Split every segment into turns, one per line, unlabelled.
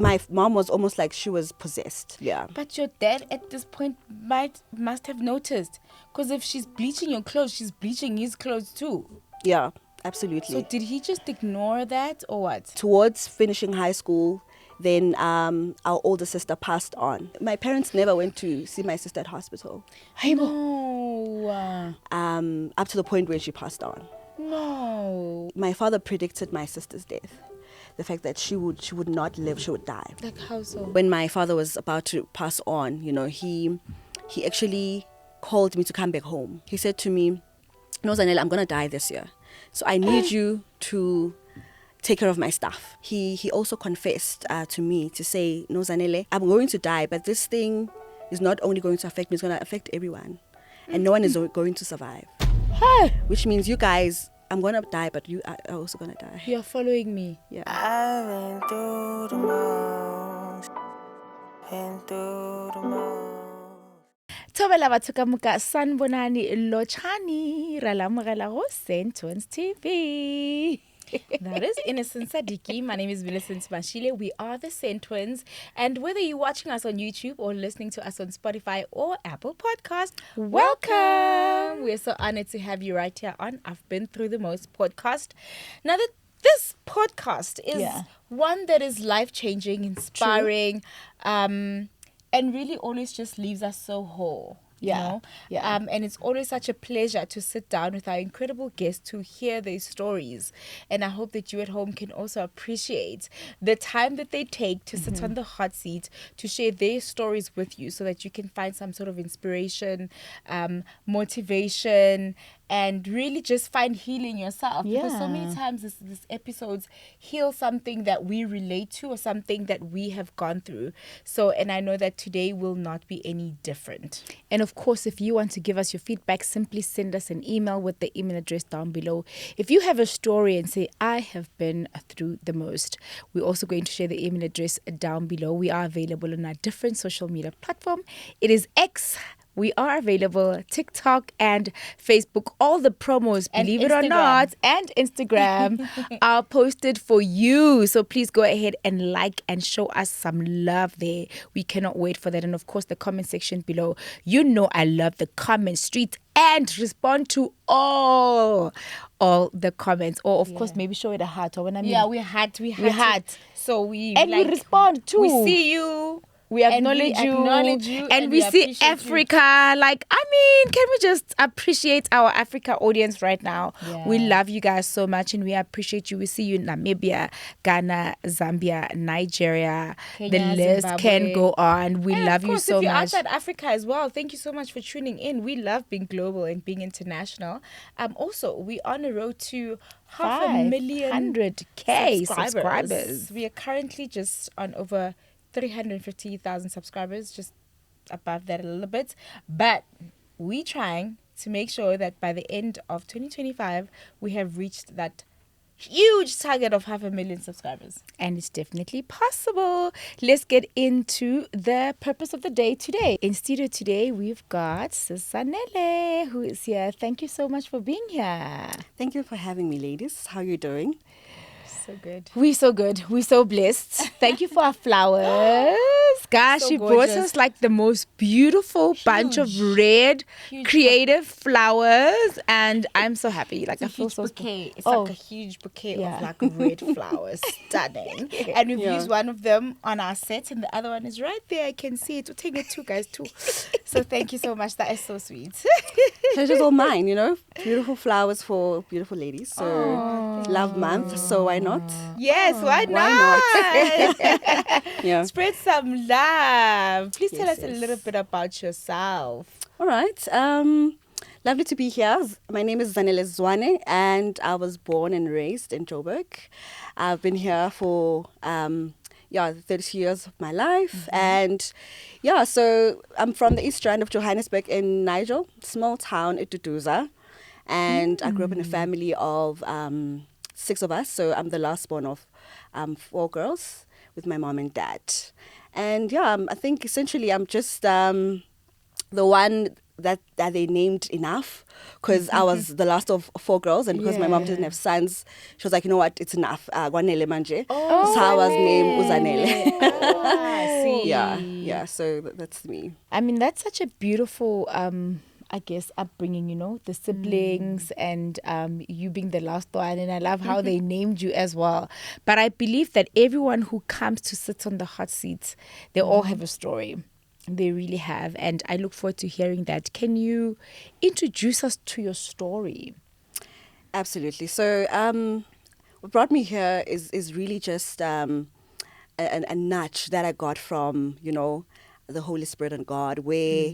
my mom was almost like she was possessed. Yeah.
But your dad at this point must have noticed. Because if she's bleaching your clothes, she's bleaching his clothes too.
Yeah, absolutely.
So did he just ignore that or what?
Towards finishing high school, then our older sister passed on. My parents never went to see my sister at hospital.
No.
Up to the point where she passed on.
No.
My father predicted my sister's death. The fact that she would not live, she would die.
Like how so?
When my father was about to pass on, he actually called me to come back home. He said to me, "No, Zanele, I'm going to die this year. So I need you to take care of my stuff." He also confessed to me to say, "No, Zanele, I'm going to die, but this thing is not only going to affect me, it's going to affect everyone. And no one is going to survive." Which means you guys, I'm going to die, but you are also going to die.
You're following me.
Yeah.
I've been through the most. Been through the most.
Thobela batho ka moka sanbonani lochani ra lamogela go Centtwinz TV. That is Innocent Sadiki. My name is Millicent Mashile. We are the Centtwinz. And whether you're watching us on YouTube or listening to us on Spotify or Apple Podcast, welcome. We're so honored to have you right here on I've Been Through the Most podcast. Now, this podcast is one that is life-changing, inspiring, and really always just leaves us so whole. You know? And it's always such a pleasure to sit down with our incredible guests to hear their stories. And I hope that you at home can also appreciate the time that they take to sit on the hot seat to share their stories with you so that you can find some sort of inspiration, motivation, and really just find healing yourself. Because so many times this episodes heal something that we relate to or something that we have gone through. So, and I know that today will not be any different. And of course, if you want to give us your feedback, simply send us an email with the email address down below. If you have a story and say, I have been through the most, we're also going to share the email address down below. We are available on our different social media platform. It is X. We are available TikTok and Facebook. All the promos,
And
believe it or not, and Instagram are posted for you. So please go ahead and like and show us some love there. We cannot wait for that. And of course, the comment section below. You know I love the comment street and respond to all the comments. Or of course, maybe show it a heart. Or when I mean,
we had. So we
we respond too.
We see you.
We acknowledge you, and we see Africa. Like, I mean, can we just appreciate our Africa audience right now?
Yeah.
We love you guys so much, and we appreciate you. We see you in Namibia, Ghana, Zambia, Nigeria.
Kenya,
the list
Zimbabwe.
can go on. We
And
love
of
you
course,
so
if you're
much.
outside Africa as well, thank you so much for tuning in. We love being global and being international. Also, we're on a road to
500K subscribers.
We are currently just on over 350,000 subscribers, just above that a little bit. But we're trying to make sure that by the end of 2025, we have reached that huge target of 500,000 subscribers.
And it's definitely possible. Let's get into the purpose of the day today. In studio today, we've got Zanele, who is here. Thank you so much for being here.
Thank you for having me, ladies. How are you doing?
So good.
We're so good. We're so blessed. Thank you for our flowers. Gosh,
So
she brought
gorgeous.
us like the most beautiful bunch of red,
Huge
creative flowers. And I'm so happy. Like, I
It's a
feel
huge
so
bouquet. It's
Oh.
like a huge bouquet
Yeah.
of like red flowers. Stunning. And we've used one of them on our set and the other one is right there. I can see it. We'll take it too, guys, too. So thank you so much. That is so sweet.
Pleasure's all mine, Beautiful flowers for beautiful ladies. So, love month. So, why not?
Yes, why
Why
not?
Yeah.
Spread some love. Please tell
Yes,
us a
yes.
little bit about yourself.
All right. Lovely to be here. My name is Zanele Zwane, and I was born and raised in Joburg. I've been here for 30 years of my life. And so I'm from the East Rand of Johannesburg in Nigel, small town, Ituduza. And I grew up in a family of 6 of us. So I'm the last born of 4 girls with my mom and dad. And I think essentially I'm just the one that they named enough, because I was the last of 4 girls, and because my mom didn't have sons, she was like, you know what, it's enough. Gwanele manje. So I was named Uzanele.
I see.
Yeah. So that's me.
I mean, that's such a beautiful, I guess, upbringing, you know, the siblings and you being the last one. And I love how they named you as well. But I believe that everyone who comes to sit on the hot seats, they all have a story. They really have. And I look forward to hearing that. Can you introduce us to your story?
Absolutely. So what brought me here is really just a nudge that I got from, you know, the Holy Spirit and God, where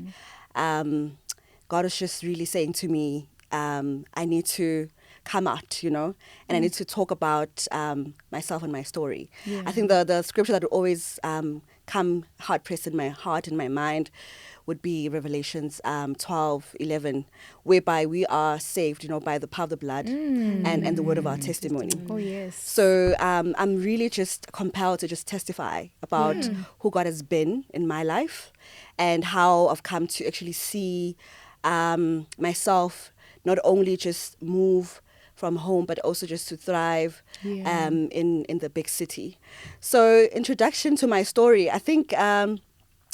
God was just really saying to me, I need to come out, you know, and I need to talk about myself and my story. I think the scripture that would always come hard-pressed in my heart and my mind would be Revelations 12:11, whereby we are saved, you know, by the power of the blood and the word of our testimony.
Oh, yes.
So I'm really just compelled to just testify about who God has been in my life and how I've come to actually see myself not only just move from home, but also just to thrive in the big city. So introduction to my story, I think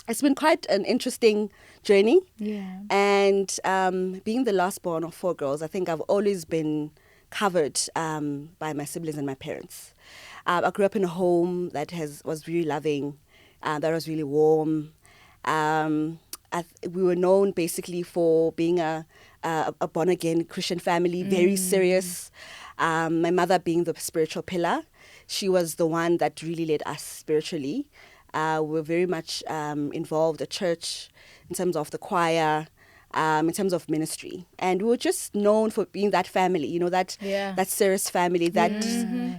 it's been quite an interesting journey.
Yeah.
And being the last born of 4 girls, I think I've always been covered by my siblings and my parents. I grew up in a home that was really loving, that was really warm. We were known basically for being a born-again Christian family, very serious. My mother being the spiritual pillar. She was the one that really led us spiritually. We were very much involved at church in terms of the choir, in terms of ministry. And we were just known for being that family, you know, that serious family, that,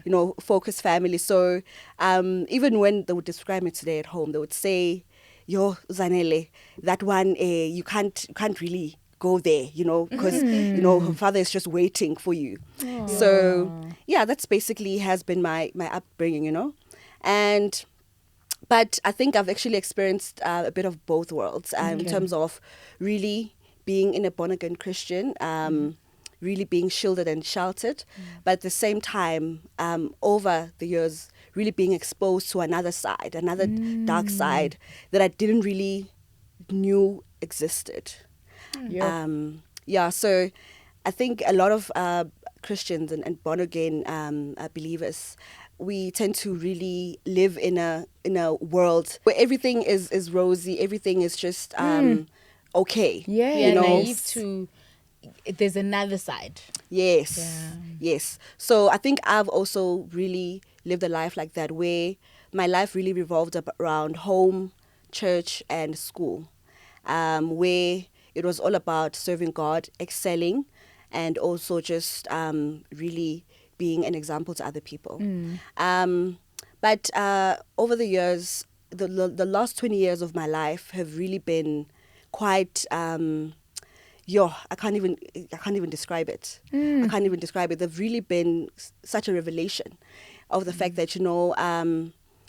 you know, focused family. So even when they would describe me today at home, they would say, yo, Zanele, that one, you can't really go there, you know, because, you know, her father is just waiting for you. Aww. So, yeah, that's basically has been my upbringing, you know. But I think I've actually experienced a bit of both worlds in terms of really being in a born-again Christian, really being shielded and sheltered, but at the same time, over the years, really being exposed to another side, another dark side that I didn't really knew existed. So I think a lot of Christians and born-again believers, we tend to really live in a world where everything is rosy, everything is just okay.
Yeah,
you know?
naive to there's another side.
Yes. So I think I've also really lived a life like that, where my life really revolved around home, church, and school, where it was all about serving God, excelling, and also just really being an example to other people. But over the years, the last 20 years of my life have really been quite... I can't even describe it. I can't even describe it. They've really been such a revelation of the fact that, you know,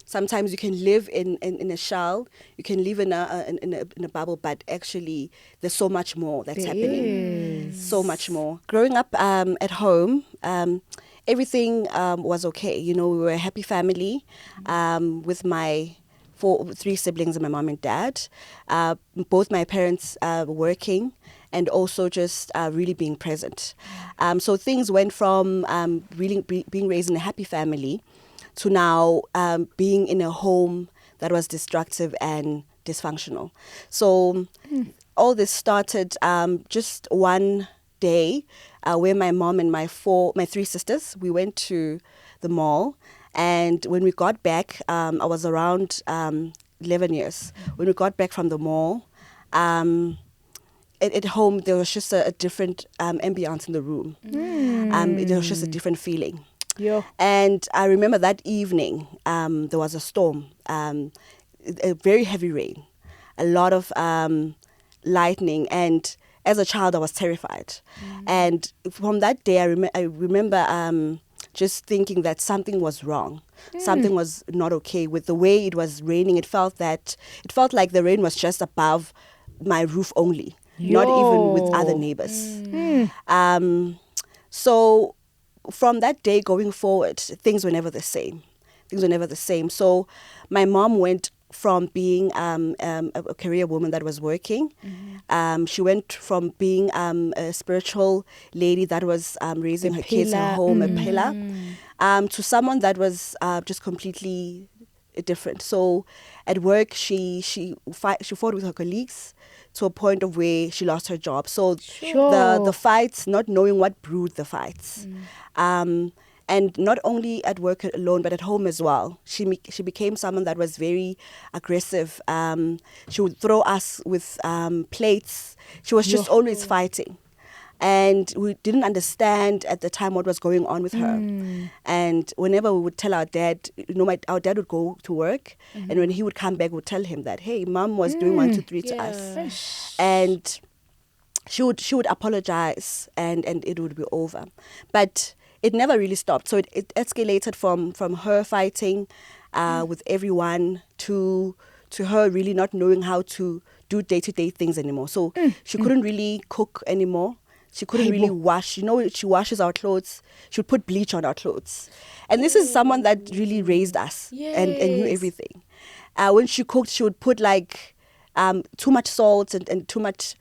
sometimes you can live in a shell, you can live in a bubble, but actually there's so much more that's happening. So much more. Growing up at home, everything was okay. You know, we were a happy family with my 3 siblings and my mom and dad. Both my parents were working and also just really being present. So things went from really being raised in a happy family to now being in a home that was destructive and dysfunctional. So all this started just one day where my mom and my 3 sisters, we went to the mall. And when we got back, I was around 11 years. When we got back from the mall, at home, there was just a different ambience in the room. There was just a different feeling.
Yeah.
And I remember that evening, there was a storm, a very heavy rain, a lot of lightning. And as a child, I was terrified. And from that day, I remember just thinking that something was wrong. Something was not okay with the way it was raining. It felt like the rain was just above my roof only. not even with other
Yo.
neighbors. So from that day going forward, things were never the same. So my mom went from being a career woman that was working. She went from being a spiritual lady that was raising her kids at home, a pillar, to someone that was just completely different. So at work, she fought with her colleagues to a point of where she lost her job. So the fights, not knowing what brewed the fights. And not only at work alone, but at home as well. She became someone that was very aggressive. She would throw us with plates. She was just always fighting. And we didn't understand at the time what was going on with her. And whenever we would tell our dad, our dad would go to work. And when he would come back, we'd tell him that, hey, mom was doing 1, 2, 3 to us. And she would apologize and it would be over. But it never really stopped. So it escalated from her fighting with everyone to her really not knowing how to do day-to-day things anymore. So she couldn't really cook anymore. She couldn't really wash. She washes our clothes. She would put bleach on our clothes. And this is someone that really raised us and knew everything. When she cooked, she would put too much salt and too much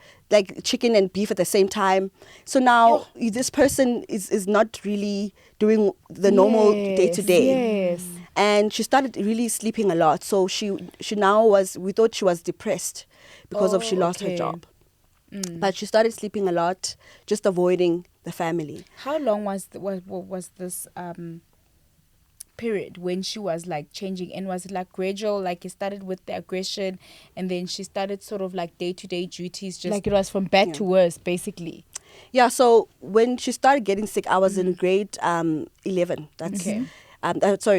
chicken and beef at the same time. So now this person is not really doing the normal day-to-day.
Yes.
And she started really sleeping a lot. So she now we thought she was depressed because she lost her job. But she started sleeping a lot, just avoiding the family.
How long was this period when she was changing, and was it gradual, it started with the aggression and then she started sort of day-to-day duties, just
it was from bad to worse, basically?
Yeah, so when she started getting sick, I was in grade 11. That's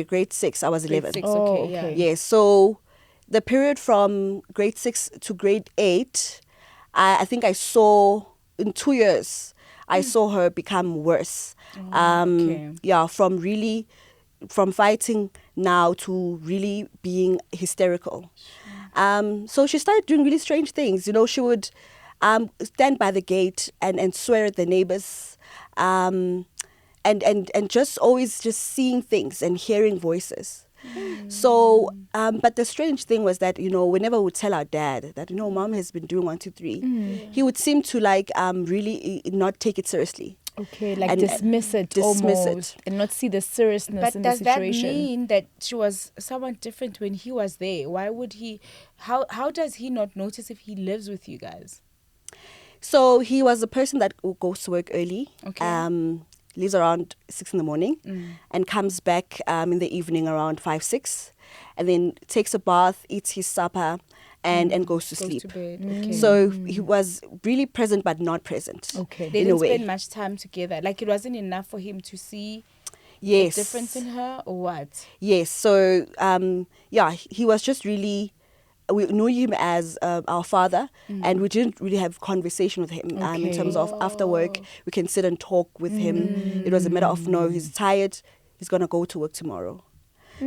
grade 6. I was 11.
Grade 6, okay.
Yeah, so the period from grade 6 to grade 8, I think I saw in 2 years, I saw her become worse. Yeah, from fighting now to really being hysterical. So she started doing really strange things. She would stand by the gate and swear at the neighbors, and just always just seeing things and hearing voices. So, but the strange thing was that, whenever we would tell our dad that, mom has been doing 1, 2, 3, he would seem to really not take it seriously.
Okay, dismiss it almost, and not see the seriousness in the situation. But
does that mean that she was someone different when he was there? Why would he, how does he not notice if he lives with you guys?
So he was a person that goes to work early. Okay. Leaves around 6 in the morning and comes back in the evening around 5, 6, and then takes a bath, eats his supper, and goes to sleep.
To bed. Okay.
So he was really present but not present.
Okay.
They didn't spend much time together. It wasn't enough for him to see the difference in her, or what?
Yes. So he was just really. We knew him as our father, and we didn't really have conversation with him in terms of after work. We can sit and talk with him. It was a matter of, no, he's tired, he's going to go to work tomorrow.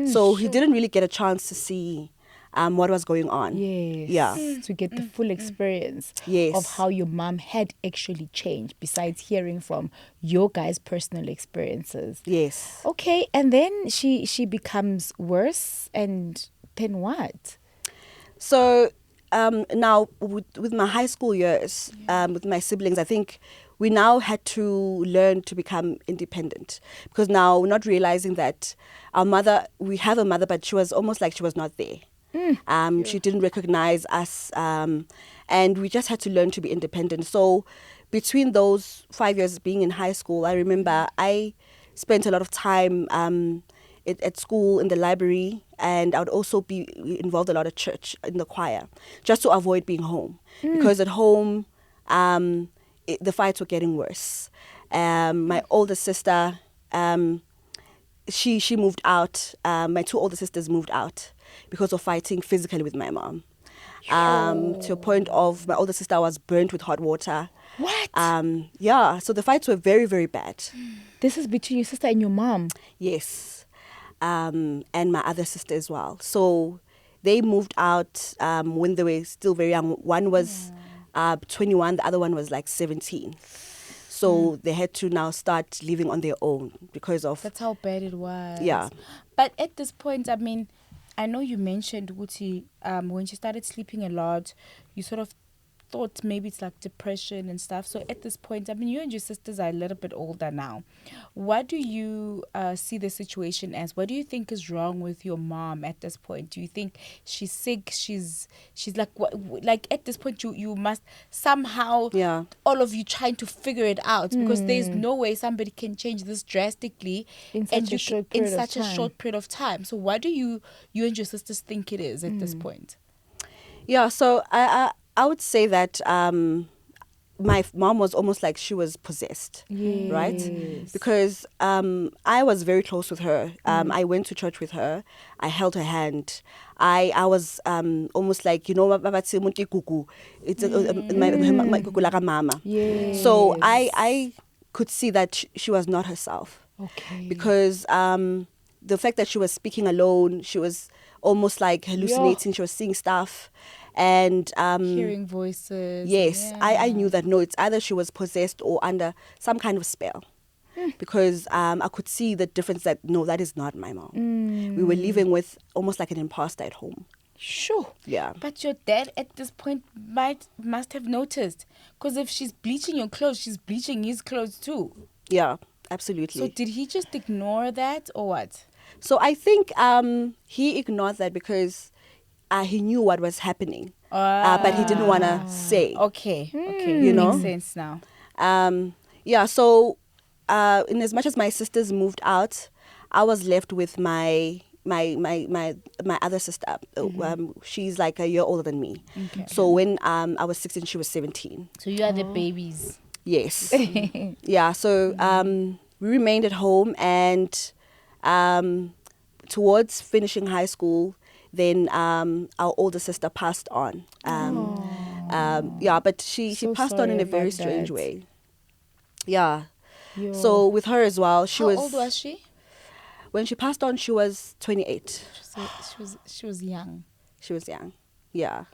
So he didn't really get a chance to see what was going on.
Yes.
Yeah.
To get the full experience of how your mom had actually changed, besides hearing from your guys' personal experiences.
Yes.
Okay, and then she becomes worse, and then what?
So now with my high school years, with my siblings, I think we now had to learn to become independent, because now we're not realizing that our mother, we have a mother, but she was almost like she was not there. She didn't recognize us, and we just had to learn to be independent. So between those 5 years being in high school, I remember I spent a lot of time at school, in the library, and I would also be involved a lot at church, in the choir, just to avoid being home. Because at home, the fights were getting worse. My older sister, she moved out. My 2 older sisters moved out because of fighting physically with my mom. To a point of my older sister was burnt with hot water.
What?
Yeah, so the fights were very, very bad.
This is between your sister and your mom?
Yes. And my other sister as well. So they moved out when they were still very young. One was 21. The other one was like 17. So they had to now start living on their own because of...
That's how bad it was.
Yeah.
But at this point, I mean, I know you mentioned, Wuti, when she started sleeping a lot, you sort of thought maybe it's like depression and stuff. So at this point, I mean, you and your sisters are a little bit older now. What do you see the situation as? What do you think is wrong with your mom at this point? Do you think she's sick? She's like, like at this point, you must somehow, all of you trying to figure it out, because there's no way somebody can change this drastically
in such a short period of time.
So what do you and your sisters think it is at this point?
Yeah, so I would say that my mom was almost like she was possessed, right? Because I was very close with her. I went to church with her. I held her hand. I was almost like, you know, it's my kuku like a mama. So I could see that she was not herself.
Okay.
Because the fact that she was speaking alone, she was almost like hallucinating. She was seeing stuff. And
hearing voices.
Yes, I knew that it's either she was possessed or under some kind of spell, because I could see the difference that that is not my mom. We were living with almost like an imposter at home.
Sure.
Yeah.
But your dad at this point must have noticed, because if she's bleaching your clothes, she's bleaching his clothes too.
Yeah, absolutely.
So did he just ignore that or what?
So I think he ignored that because he knew what was happening, but he didn't want to say.
Okay,
you know,
makes sense now.
Yeah. So, in as much as my sisters moved out, I was left with my other sister. She's like a year older than me. Okay. So when I was 16, she was 17.
So you are the babies.
Yes. Yeah. So we remained at home, and towards finishing high school, then our older sister passed on. But she passed on in a very strange way. Yeah. So with her as well,
How old was she?
When she passed on, she was 28.
She was young.
She was young. Yeah.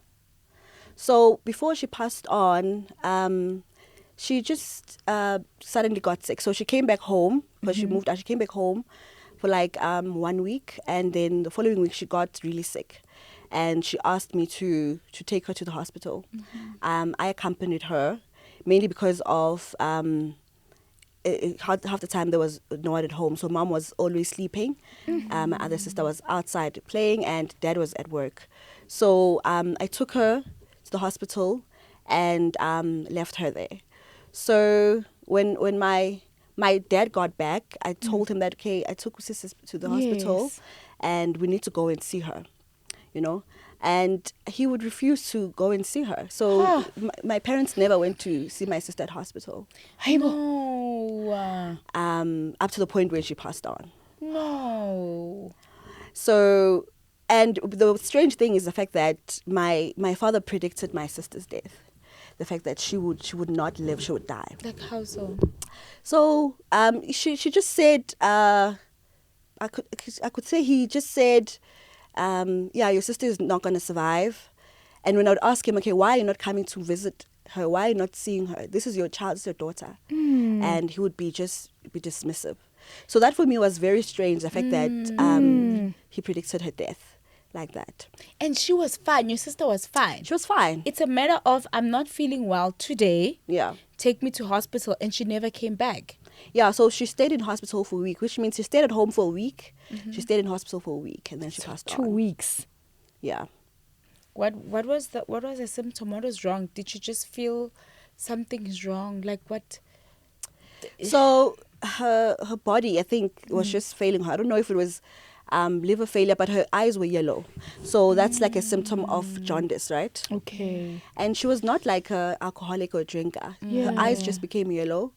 So before she passed on, she just suddenly got sick. So she came back home because she moved out. She came back home for like 1 week, and then the following week she got really sick, and she asked me to take her to the hospital. I accompanied her mainly because of half the time there was no one at home, so mom was always sleeping. My other sister was outside playing, and dad was at work. So I took her to the hospital and left her there. So when my dad got back, I told him that, okay, I took sisters to the hospital and we need to go and see her, you know. And he would refuse to go and see her. So my parents never went to see my sister at hospital.
No.
Up to the point where she passed on.
No.
So, and the strange thing is the fact that my father predicted my sister's death. The fact that she would not live, she would die.
Like how so?
So she just said, I could say he just said, your sister is not going to survive. And when I would ask him, okay, why are you not coming to visit her? Why are you not seeing her? This is your child, this is your daughter. And he would be dismissive. So that for me was very strange, the fact that he predicted her death like that.
And she was fine. Your sister was fine.
She was fine.
It's a matter of, I'm not feeling well today.
Yeah.
Take me to hospital. And she never came back.
Yeah, so she stayed in hospital for a week, which means she stayed at home for a week. She stayed in hospital for a week, and then she passed on.
2 weeks.
Yeah.
What was the symptom? What was wrong? Did you just feel something is wrong? Like what?
So her body, I think, was just failing her. I don't know if it was liver failure, but her eyes were yellow. So that's like a symptom of jaundice, right?
Okay.
And she was not like an alcoholic or a drinker. Her eyes just became yellow.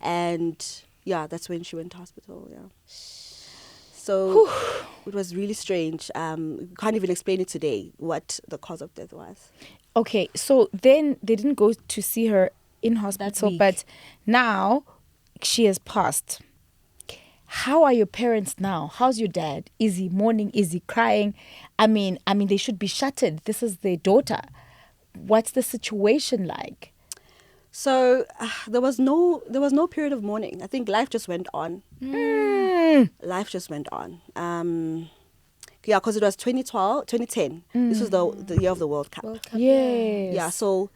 And that's when she went to hospital, So it was really strange. We can't even explain it today, what the cause of death was.
Okay, so then they didn't go to see her in hospital, but now she has passed. How are your parents now? How's your dad? Is he mourning? Is he crying? I mean, they should be shattered. This is their daughter.
what's the situation like?
So there was no period of mourning. I think life just went on. Life just went on. Yeah, because it was 2010. This was the year of the World Cup.
Yes.
Yeah, so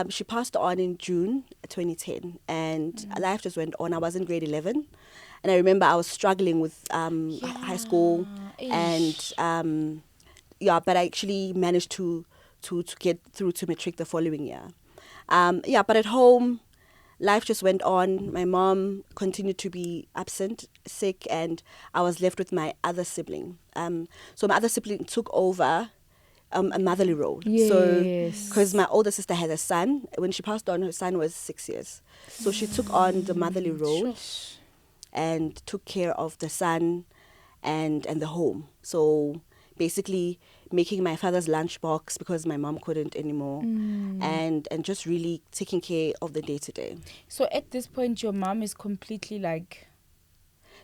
she passed on in June 2010, and life just went on. I was in grade 11, and I remember I was struggling with high school, and but I actually managed to get through to matric the following year. But at home, life just went on. My mom continued to be absent, sick, and I was left with my other sibling. So my other sibling took over a motherly role.
Yes.
So, because my older sister had a son, when she passed on, her son was 6 years. So she took on the motherly role and took care of the son and the home. So basically making my father's lunchbox because my mom couldn't anymore, and just really taking care of the day-to-day.
So at this point, your mom is completely like...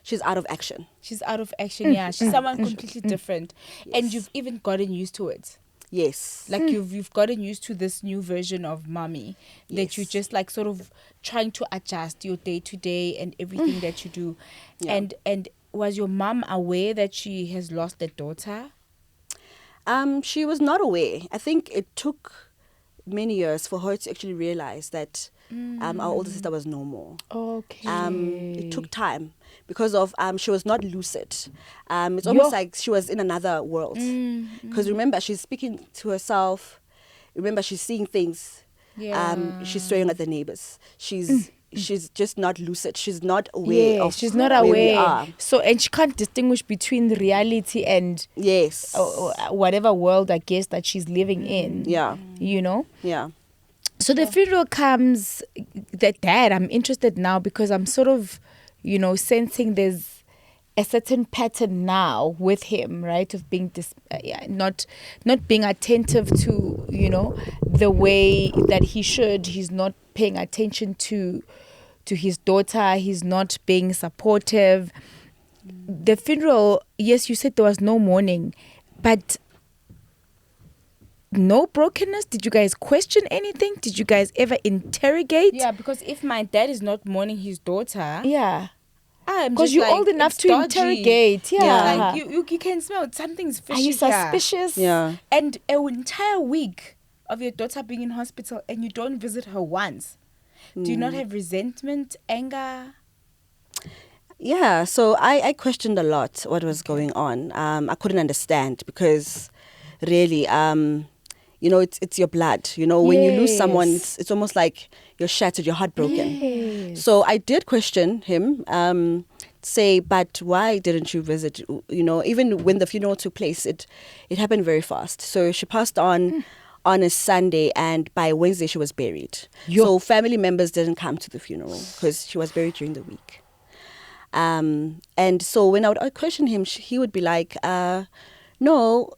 She's out of action.
She's out of action, yeah. She's someone completely different.
Yes.
And you've even gotten used to it.
Yes.
Like you've gotten used to this new version of mommy that you just like sort of trying to adjust your day-to-day and everything that you do.
Yeah.
And was your mom aware that she has lost a daughter?
She was not aware. I think it took many years for her to actually realize that our older sister was no more.
Okay.
It took time because of she was not lucid. It's almost like she was in another world. Because remember, she's speaking to herself. Remember, she's seeing things.
Yeah.
She's swearing at the neighbors. She's just not lucid. She's not aware of
she's not
where we
aware.
are.
So, and she can't distinguish between the reality and
Yes.
whatever world, I guess, that she's living in.
Yeah.
You know?
Yeah.
So the funeral comes, that dad, I'm interested now because I'm sort of, sensing there's a certain pattern now with him, right? Of being not being attentive to, the way that he should. He's not paying attention to his daughter. He's not being supportive. The funeral, yes, you said there was no mourning, but no brokenness? Did you guys question anything? Did you guys ever interrogate?
Yeah, because if my dad is not mourning his daughter...
Yeah.
Because
you're old enough to interrogate. Yeah.
Like you can smell something's fishy.
Are you
here.
suspicious?
Yeah.
And an entire week of your daughter being in hospital and you don't visit her once. Do you not have resentment, anger?
Yeah, so I questioned a lot what was going on. I couldn't understand because really, it's your blood. When you lose someone, it's almost like you're shattered, you're heartbroken.
Yes.
So I did question him, say, but why didn't you visit? Even when the funeral took place, it happened very fast. So she passed on a Sunday, and by Wednesday she was buried. So family members didn't come to the funeral because she was buried during the week. And so when I would question him, he would be like, no,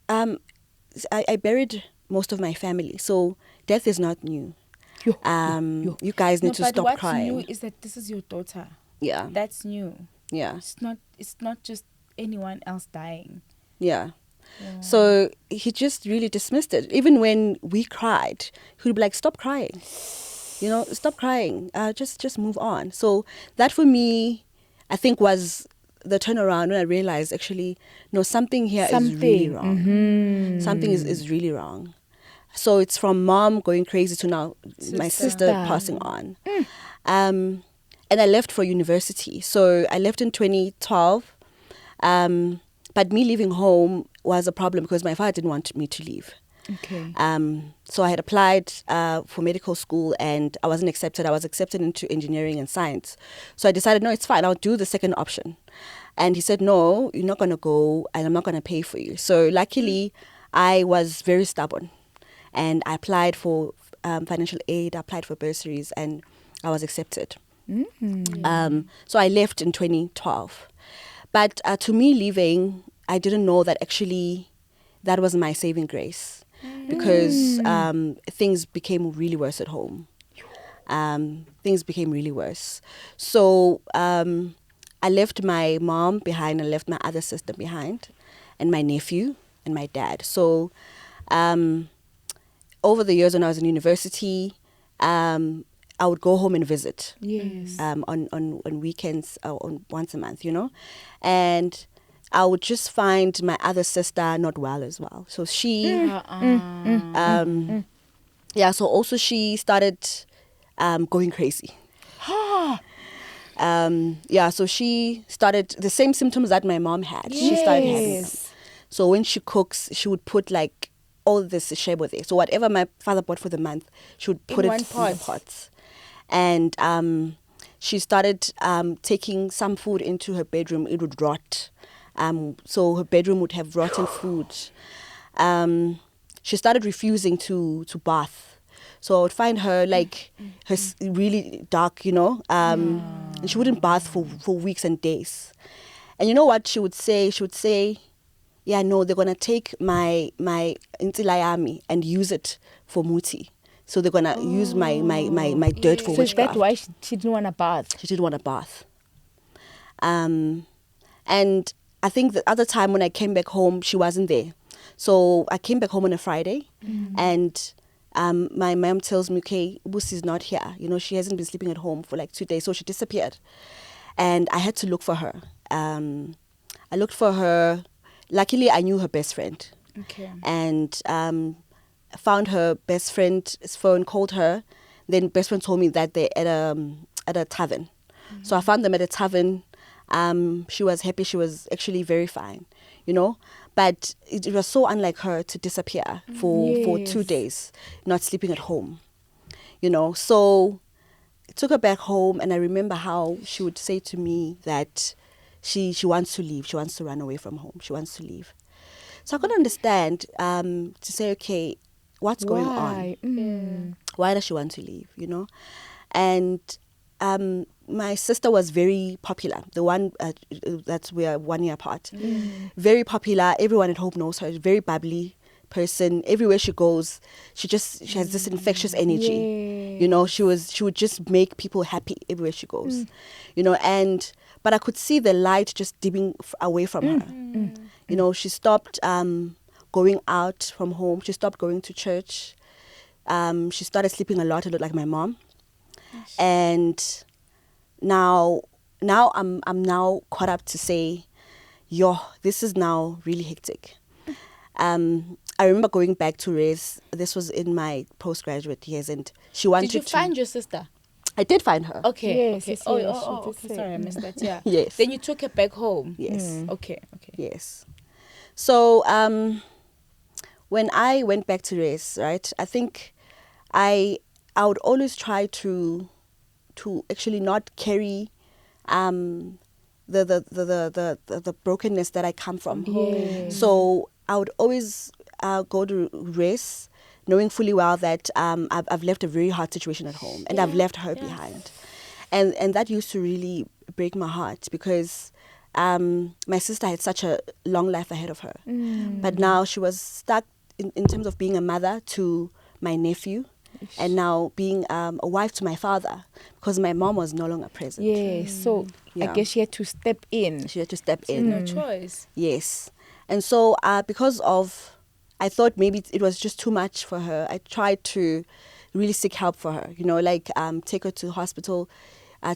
I buried most of my family, so death is not new. You guys need to stop crying.
What's new is that this is your daughter.
Yeah.
That's new.
Yeah.
It's not just anyone else dying.
Yeah. So he just really dismissed it. Even when we cried, he would be like, stop crying. Stop crying. Just move on. So that for me, I think was the turnaround when I realized actually, no, something here is really wrong.
Mm-hmm.
Something is really wrong. So it's from mom going crazy to now my sister passing on. And I left for university. So I left in 2012. But me leaving home was a problem because my father didn't want me to leave.
Okay.
So I had applied for medical school and I wasn't accepted. I was accepted into engineering and science. So I decided, no, it's fine. I'll do the second option. And he said, no, you're not going to go and I'm not going to pay for you. So luckily, I was very stubborn. And I applied for financial aid, I applied for bursaries, and I was accepted.
Mm-hmm.
So I left in 2012. But to me leaving, I didn't know that actually that was my saving grace. Because things became really worse at home. Things became really worse. So I left my mom behind and left my other sister behind and my nephew and my dad. So over the years when I was in university, I would go home and visit.
Yes.
On weekends or on once a month, and I would just find my other sister not well as well. So she, so also she started going crazy. So she started the same symptoms that my mom had. She started having them. So when she cooks, she would put like all this shebo there. So whatever my father bought for the month, she would put
In
it
one
in
pot.
the pots. And she started taking some food into her bedroom. It would rot. So her bedroom would have rotten food. She started refusing to bath. So I would find her like really dark, and she wouldn't bath for weeks and days. And you know what she would say? She would say, yeah, no, they're going to take my intilayami and use it for muti. So they're going to use my dirt for
So is
witchcraft.
that why she didn't want to bath?
She didn't want a bath. And I think the other time when I came back home, she wasn't there. So I came back home on a Friday, and my mom tells me, okay, Busi's not here. She hasn't been sleeping at home for like 2 days. So she disappeared. And I had to look for her. I looked for her. Luckily, I knew her best friend.
Okay.
And found her best friend's phone, called her. Then best friend told me that they're at a tavern. So I found them at a tavern. She was happy. She was actually very fine, But it was so unlike her to disappear for 2 days, not sleeping at home, So I took her back home, and I remember how she would say to me that she wants to leave. She wants to run away from home. She wants to leave. So I couldn't understand to say, okay, what's going on? Why does she want to leave, And my sister was very popular, the one that we are 1 year apart. Very popular. Everyone at home knows her. Very bubbly person. Everywhere she goes, she has this infectious energy. She would just make people happy everywhere she goes. But I could see the light just dimming away from her. She stopped going out from home. She stopped going to church. She started sleeping a lot like my mom. And now I'm now caught up to say, this is now really hectic. I remember going back to Res. This was in my postgraduate years, and she wanted to...
Did you find your sister?
I did find her.
Okay.
Yes,
okay.
yes,
Oh,
yes,
oh,
she
okay.
did say.
Sorry, I missed that. Yeah.
Yes.
Then you took her back home.
Yes.
Okay.
Yes. So when I went back to Res, right, I think I would always try to actually not carry the brokenness that I come from.
Yes.
So I would always go to Res, knowing fully well that I've left a very hard situation at home, and I've left her behind, and that used to really break my heart because my sister had such a long life ahead of her, but now she was stuck in terms of being a mother to my nephew. And now being a wife to my father, because my mom was no longer present.
Yes. So I guess she had to step in.
She had to step in.
No choice.
Yes. And so because of, I thought maybe it was just too much for her, I tried to really seek help for her, take her to hospital,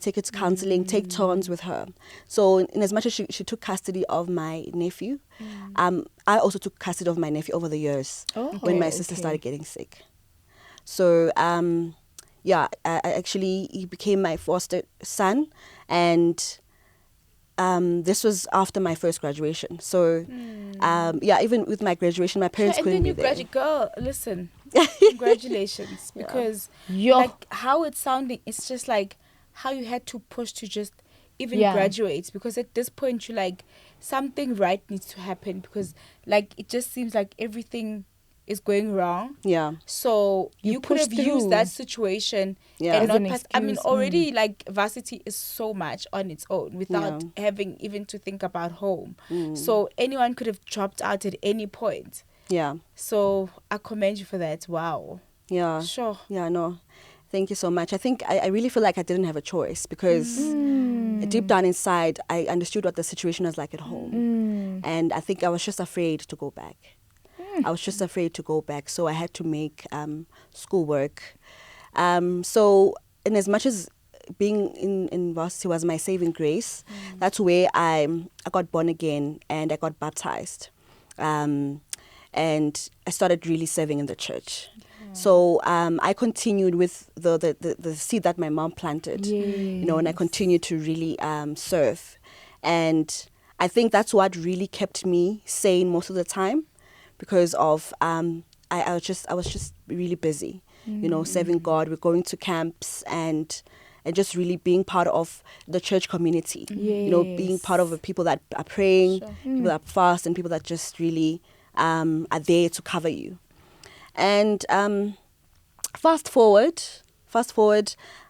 take her to counseling, take turns with her. So in as much as she took custody of my nephew, I also took custody of my nephew over the years when my sister started getting sick. So, he became my foster son, and this was after my first graduation. So, even with my graduation, my parents couldn't be there.
And then you graduate. Girl, listen, congratulations. Because like how it's sounding, it's just like how you had to push to just even graduate. Because at this point, you're like, something right needs to happen. Because like, it just seems like everything is going wrong.
Yeah.
So you could have used that situation and not pass. I mean, already like varsity is so much on its own without having even to think about home. So anyone could have dropped out at any point.
Yeah.
So I commend you for that. Wow.
Yeah.
Sure.
Yeah, no. Thank you so much. I think I really feel like I didn't have a choice because deep down inside, I understood what the situation was like at home. And I think I was just afraid to go back. I was just afraid to go back. So I had to make schoolwork. So in as much as being in varsity was my saving grace, that's where I got born again and I got baptized. And I started really serving in the church. So I continued with the seed that my mom planted, you know, and I continued to really serve. And I think that's what really kept me sane most of the time, because of I was just really busy, you know, serving God. We're going to camps and just really being part of the church community, you know, being part of the people that are praying, people that fast, and people that just really are there to cover you. And fast forward,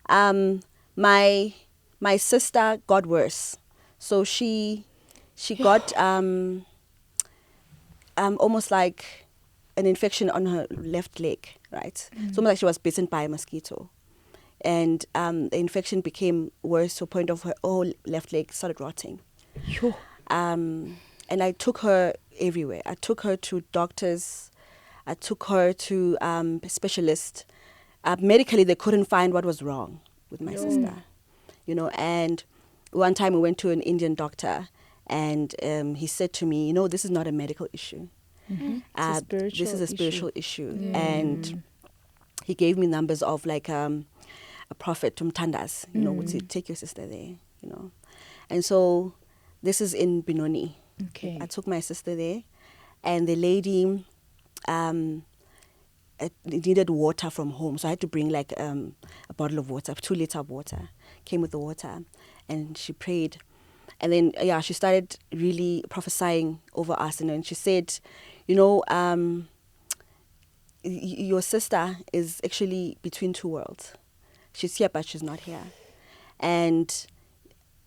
my sister got worse. So she got almost like an infection on her left leg, right? It's almost like she was bitten by a mosquito. And the infection became worse to a point of her whole left leg started rotting. And I took her everywhere. I took her to doctors. I took her to specialists. Medically, they couldn't find what was wrong with my sister, you know. And one time we went to an Indian doctor, and he said to me, you know, this is not a medical issue. This is a spiritual issue.
Yeah.
And he gave me numbers of like a prophet from Tandas, you know, would say, take your sister there, you know. And so this is in Benoni.
Okay.
I took my sister there, and the lady needed water from home, so I had to bring like a bottle of water, 2 liters of water. Came with the water, and she prayed, and then she started really prophesying over us, and then she said, you know, your sister is actually between two worlds. She's here, but she's not here, and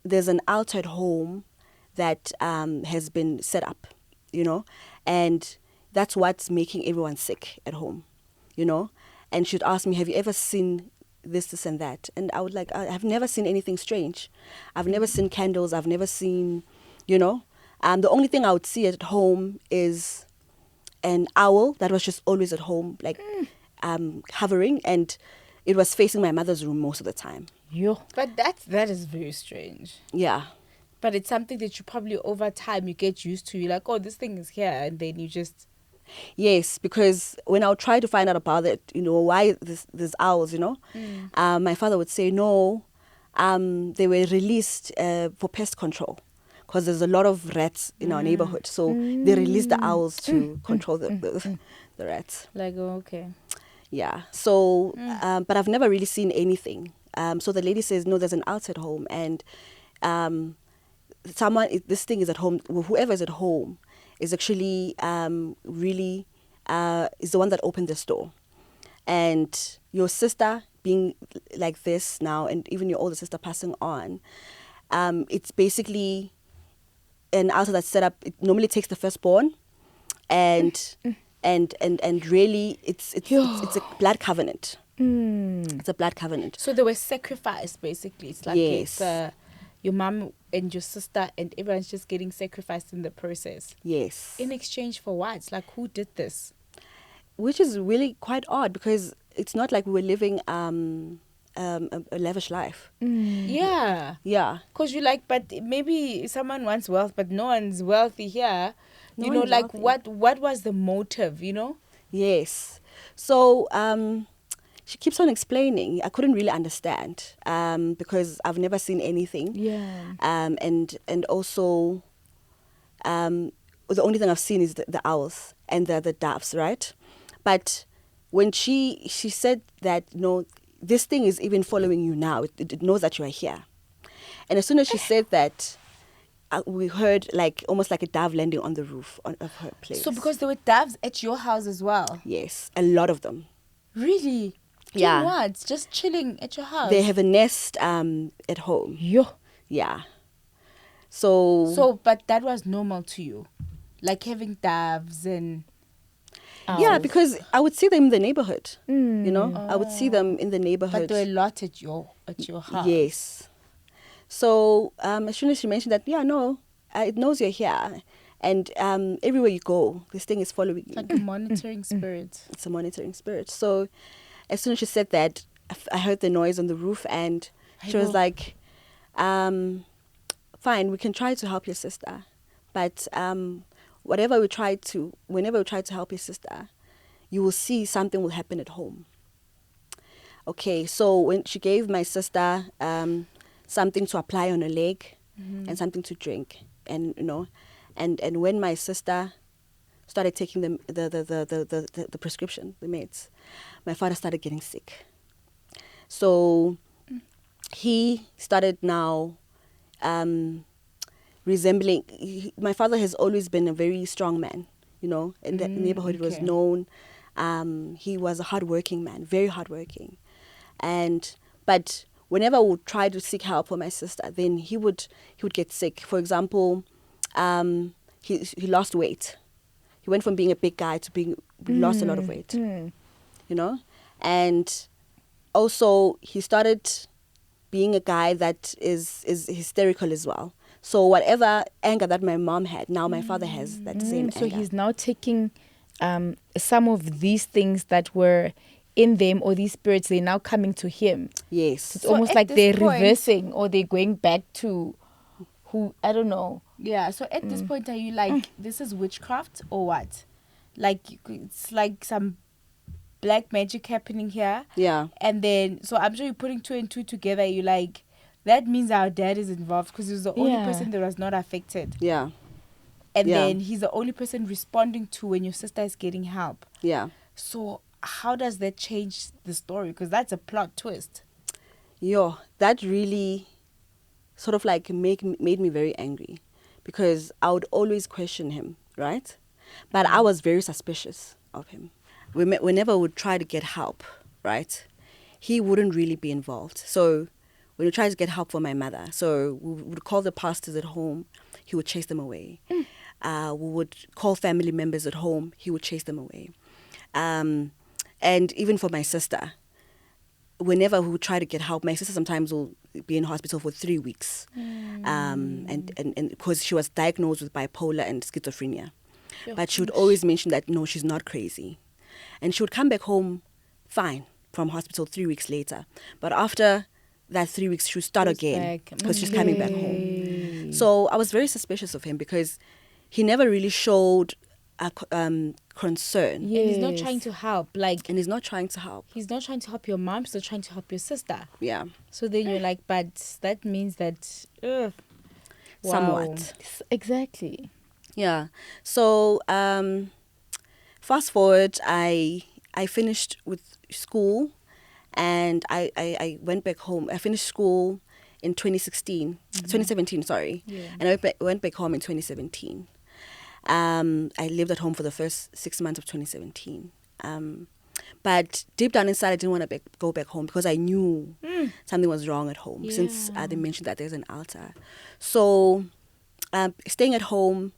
there's an altar at home that has been set up, you know, and that's what's making everyone sick at home, you know. And she'd ask me, have you ever seen this and that? And I would like, I've never seen anything strange. I've never seen candles. I've never seen, you know. The only thing I would see at home is an owl that was just always at home, like hovering, and it was facing my mother's room most of the time.
But that is very strange.
Yeah.
But it's something that you probably over time you get used to. You're like, oh, this thing is here, and then you just...
Yes, because when I would try to find out about it, you know, why these owls, you know, my father would say, no, they were released for pest control, because there's a lot of rats in our neighborhood. So they released the owls to control the rats.
Like, oh, okay.
Yeah. So, but I've never really seen anything. So the lady says, no, there's an altar at home, and this thing is at home. Whoever is at home is actually really is the one that opened this door. And your sister being like this now, and even your older sister passing on, it's basically an altar that's set up. It normally takes the firstborn, and really it's a blood covenant. It's a blood covenant.
So they were sacrificed, basically. It's like
Yes.
Your mom and your sister and everyone's just getting sacrificed in the process.
Yes.
In exchange for what? It's like, who did this?
Which is really quite odd, because it's not like we were living a lavish life.
Yeah.
Yeah.
Because you're like, but maybe someone wants wealth, but no one's wealthy here.
No
you know,
one's
like
wealthy.
what was the motive, you know?
Yes. So she keeps on explaining. I couldn't really understand because I've never seen anything.
Yeah.
And also the only thing I've seen is the owls and the doves, right? But when she said that, no, this thing is even following you now. It knows that you are here. And as soon as she said that, we heard like almost like a dove landing on the roof of her place.
So because there were doves at your house as well?
Yes, a lot of them.
Really?
Yeah.
Doing what? Just chilling at your house?
They have a nest at home.
Yo.
Yeah. So
But that was normal to you? Like having doves and...
yeah,
owls?
because I would see them in the neighborhood. You know, I would see them in the neighborhood.
But there were a lot at your house?
Yes. So as soon as she mentioned that, yeah, no, it knows you're here. And everywhere you go, this thing is following you.
Like a monitoring spirit.
It's a monitoring spirit. So as soon as she said that, I heard the noise on the roof, and she was like, fine, we can try to help your sister. But whenever we try to help your sister, you will see something will happen at home. Okay, so when she gave my sister something to apply on her leg and something to drink, and and when my sister started taking the prescription, the meds, my father started getting sick. So he started now resembling. My father has always been a very strong man. In the neighborhood, it was known. He was a hardworking man, very hardworking. But whenever I would try to seek help for my sister, then he would get sick. For example, he lost weight. He went from being a big guy to lost a lot of weight. And also he started being a guy that is hysterical as well. So whatever anger that my mom had, now my father has that same anger.
So he's now taking some of these things that were in them, or these spirits, they're now coming to him.
Yes.
It's almost like they're reversing, or they're going back to who, I don't know.
Yeah, so at this point, are you like, this is witchcraft or what? Like, it's like some black magic happening here.
Yeah.
And then, so I'm sure you're putting 2 and 2 together. You're like, that means our dad is involved because he was the only person that was not affected.
Yeah.
And then he's the only person responding to when your sister is getting help.
Yeah.
So how does that change the story? Because that's a plot twist.
That really sort of like made me very angry, because I would always question him, right? But I was very suspicious of him. Whenever I would try to get help, right, he wouldn't really be involved. So when we tried to get help for my mother, so we would call the pastors at home, he would chase them away. We would call family members at home, he would chase them away. And even for my sister, whenever we would try to get help, my sister sometimes will be in hospital for 3 weeks. And because she was diagnosed with bipolar and schizophrenia. But she would always mention that, no, she's not crazy. And she would come back home fine from hospital 3 weeks later. But after that 3 weeks, she would start again because she's coming back home. So I was very suspicious of him because he never really showed a concern.
Yes. And he's not trying to help.
And he's not trying to help.
He's not trying to help your mom, he's not trying to help your sister.
Yeah.
So then you're like, but that means that...
Somewhat.
Exactly.
Yeah. So fast forward, I finished with school and I went back home. I finished school in 2017, sorry. Yeah. And I went back home in 2017. I lived at home for the first 6 months of 2017. But deep down inside, I didn't want to go back home because I knew something was wrong at home since they mentioned that there's an altar. So staying at home,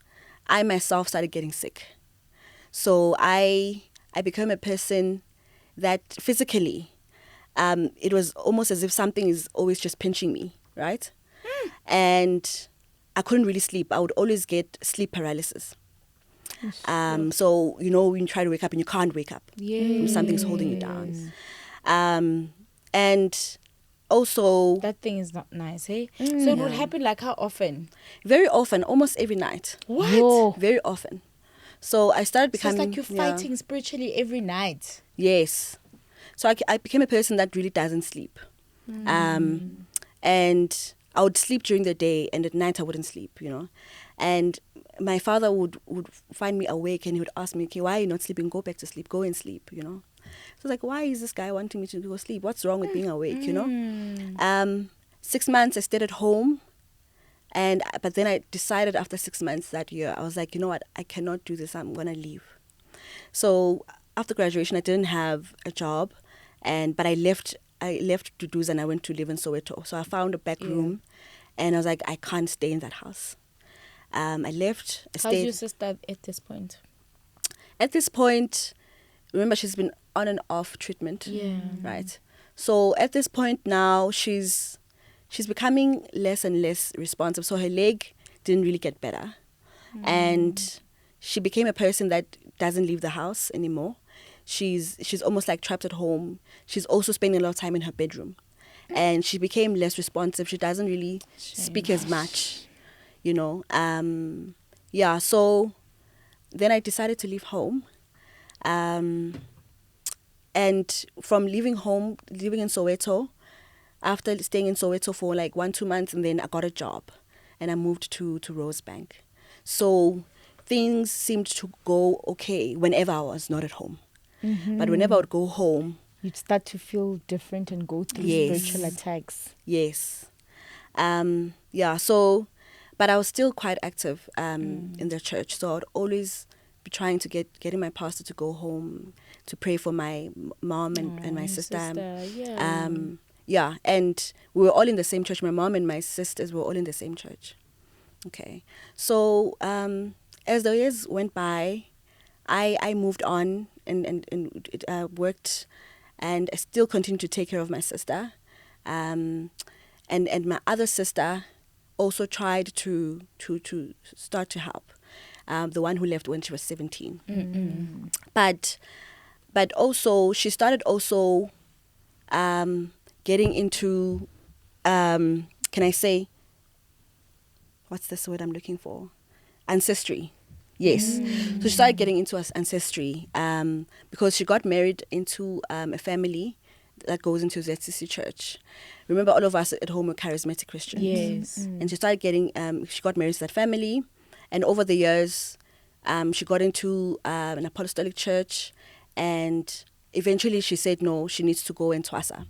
I myself started getting sick. So I became a person that physically, it was almost as if something is always just pinching me, right? And I couldn't really sleep. I would always get sleep paralysis. So, when you try to wake up and you can't wake up. Something's holding you down. And also...
That thing is not nice, eh? So it would happen like how often?
Very often, almost every night.
What?
Whoa. Very often. So I started becoming...
So it's like you're fighting spiritually every night.
Yes. So I became a person that really doesn't sleep. And I would sleep during the day and at night I wouldn't sleep, And my father would find me awake and he would ask me, okay, why are you not sleeping? Go back to sleep. Go and sleep, So it's like, why is this guy wanting me to go sleep? What's wrong with being awake, 6 months I stayed at home. But then I decided after 6 months that year, I was like, you know what? I cannot do this. I'm going to leave. So after graduation, I didn't have a job. But I left Duduza and I went to live in Soweto. So I found a back room and I was like, I can't stay in that house. I left.
How's your sister at this point?
At this point, remember, she's been on and off treatment.
Yeah.
Right. So at this point now, she's becoming less and less responsive. So her leg didn't really get better. and she became a person that doesn't leave the house anymore. She's almost like trapped at home. She's also spending a lot of time in her bedroom, and she became less responsive. She doesn't really speak as much, you know. Yeah, so then I decided to leave home. And from leaving home, living in Soweto, after staying in Soweto for like 1-2 months, and then I got a job and I moved to Rosebank. So things seemed to go okay whenever I was not at home. But whenever I would go home,
you'd start to feel different and go through spiritual attacks.
Yes. Yeah, so, but I was still quite active in the church. So I'd always be trying to getting my pastor to go home to pray for my mom and my sister. Yeah, and we were all in the same church. My mom and my sisters were all in the same church. Okay. So as the years went by, I moved on and worked, and I still continued to take care of my sister. And my other sister also tried to start to help. The one who left when she was 17. But also she started also getting into can I say, what's this word I'm looking for? Ancestry. Yes. So she started getting into ancestry because she got married into a family that goes into ZCC Church. Remember, all of us at home were charismatic Christians.
Yes.
And she started getting, she got married to that family. And over the years, she got into an apostolic church. And eventually she said, no, she needs to go in Twasa.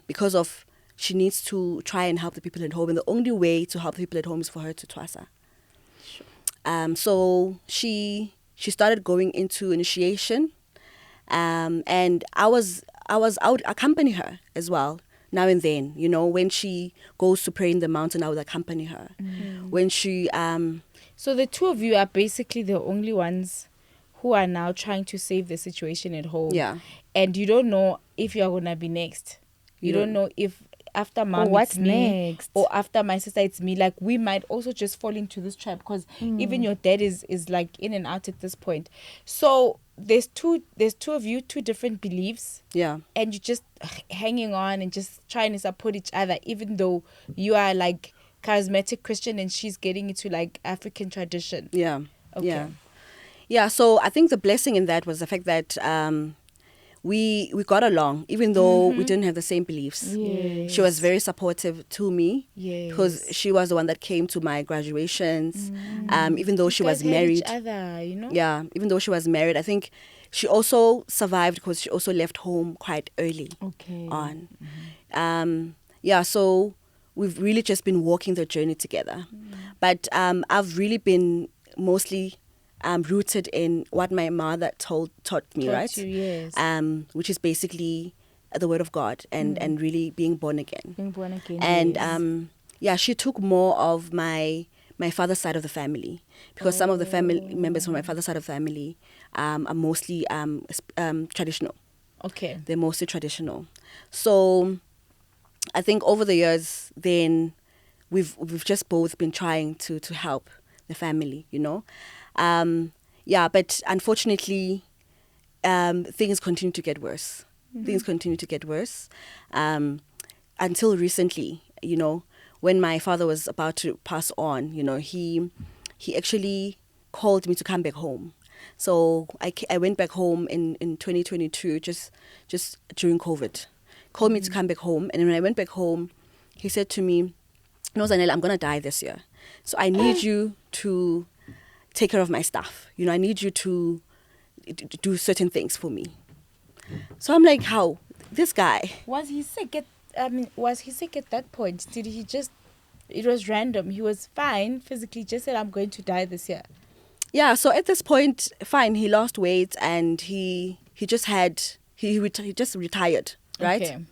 Because of, she needs to try and help the people at home. And the only way to help the people at home is for her to Twasa. So she started going into initiation, and I would accompany her as well now and then. You know, when she goes to pray in the mountain, I would accompany her. When she
so the two of you are basically the only ones who are now trying to save the situation at home.
Yeah.
And you don't know if you're gonna be next. You don't know if after mom
what's
it's me,
next,
or after my sister it's me. Like, we might also just fall into this trap, because even your dad is like in and out at this point. So there's two of you, two different beliefs.
Yeah.
And you're just hanging on and just trying to support each other, even though you are like charismatic Christian and she's getting into like African tradition.
Yeah.
Okay.
Yeah. So I think the blessing in that was the fact that we got along, even though we didn't have the same beliefs.
Yes.
She was very supportive to me,
Yes.
because she was the one that came to my graduations. Even though she
You
was
guys help
married.
each other, you know?
Yeah, even though she was married, I think she also survived because she also left home quite early on. Yeah, so we've really just been walking the journey together. But I've really been mostly rooted in what my mother taught me, right?
You, yes.
Which is basically the word of God and really being born again.
Being born again.
And
yes.
yeah, she took more of my father's side of the family, because some of the family members from my father's side of the family are mostly traditional.
Okay.
They're mostly traditional. So I think over the years, then we've just both been trying to help the family, you know. Yeah, but unfortunately, things continue to get worse. Things continue to get worse until recently, you know, when my father was about to pass on. You know, he actually called me to come back home. So I went back home in 2022, just during COVID. Called me to come back home, and when I went back home, he said to me, "No, Zanele, I'm gonna die this year, so I need you to take care of my stuff. You know, I need you to do certain things for me." So I'm like, how? This guy.
Was he sick at that point? Did he just, it was random, he was fine physically, just said, "I'm going to die this year"?
Yeah, so at this point, fine, he lost weight and he just retired, right?
Okay.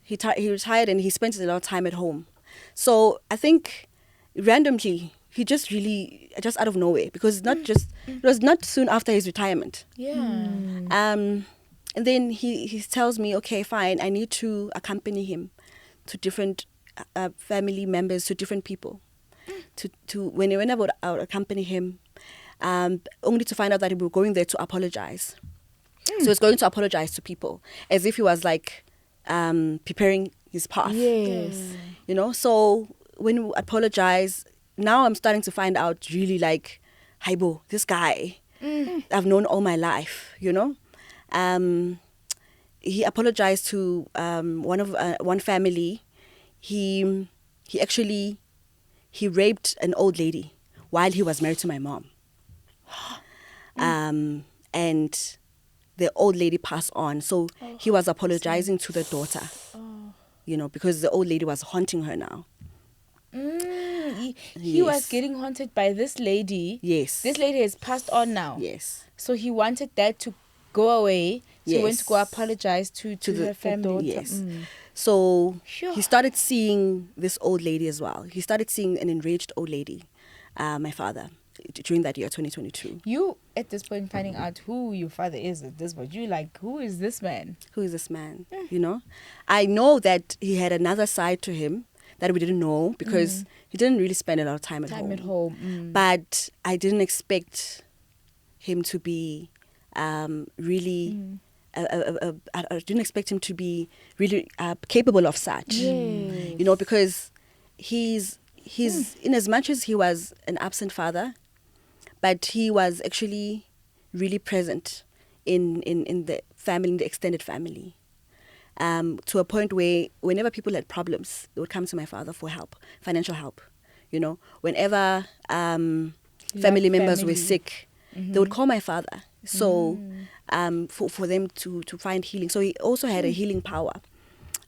He retired and he spent a lot of time at home. So I think randomly, he just out of nowhere, because it was not soon after his retirement.
Yeah.
And then he tells me, okay, fine, I need to accompany him to different family members, to different people. whenever I would accompany him, only to find out that we were going there to apologize. So he's going to apologize to people as if he was like preparing his path.
Yes.
You know, so when we apologize, now I'm starting to find out really like, Haibo, this guy I've known all my life, you know. He apologized to one family. He raped an old lady while he was married to my mom. And the old lady passed on. So he was apologizing to the daughter, you know, because the old lady was haunting her now.
He was getting haunted by this lady.
Yes.
This lady has passed on now.
Yes.
So he wanted that to go away. So he went to
Yes.
go apologize to her family.
Yes. So
Sure.
he started seeing this old lady as well. He started seeing an enraged old lady, my father, during that year, 2022.
You, at this point, finding out who your father is at this point, you like, who is this man?
Who is this man? You know? I know that he had another side to him that we didn't know because he didn't really spend a lot of time at home. But I didn't expect him to be really... I didn't expect him to be really capable of such.
Yes.
You know, because he's in as much as he was an absent father, but he was actually really present in the family, in the extended family. To a point where whenever people had problems, they would come to my father for help, financial help. You know, whenever family members were sick, they would call my father. So for them to find healing. So he also had a healing power,